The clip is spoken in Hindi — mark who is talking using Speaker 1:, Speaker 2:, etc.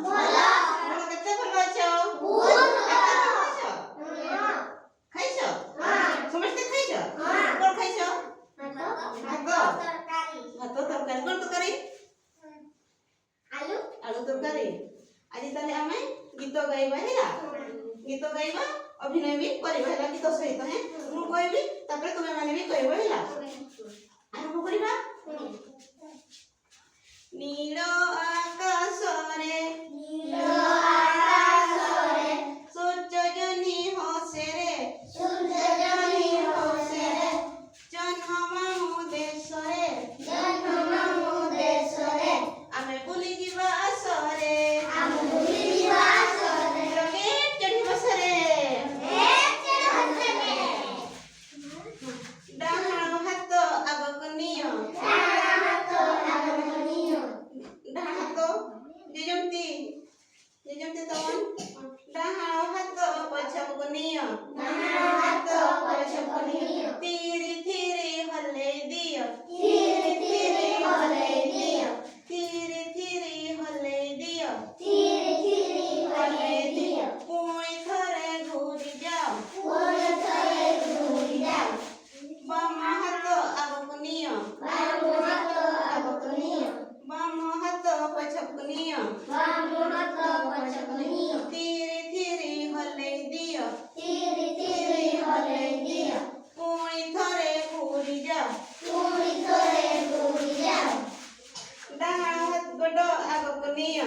Speaker 1: ଭଲ ଭଲ କେତେ ଭଲ ଅଛ ବହୁତ ଖାଇଛ ସମସ୍ତେ ଖାଇଛ କଣ ଖାଇଛ ଭାତ ତରକାରୀ କଣ ତରକାରୀ आलू तरकारी आज ताले आमे गीत गाइबा हैला गीत गाइबा अभिनय भी करबा हैला गीत सहित है मु कहबी तापर तुमे माने भी कहबो हैला आरंभ करिबा नीलो आकाश रे सूर्य जनी हसे रे जन्म मामु देश रे आमे बुली जीवा आसरे रॉकेट चढ़ी बसरे डाहाण हाथ आगक नियो डाहाण हाथ जेजमती तवन डाहाण हाथ पछक नियो तीरी थीरी हले दियो तीरी हले दियो पुणी थरे घूरी जाओ बाम हाथ आगक नियो बाम हाथ पछक नियो तीरी थीरी हले दियो पुणी थरे घूरी जाओ डाहाण हाथ गोड़ आगक नियो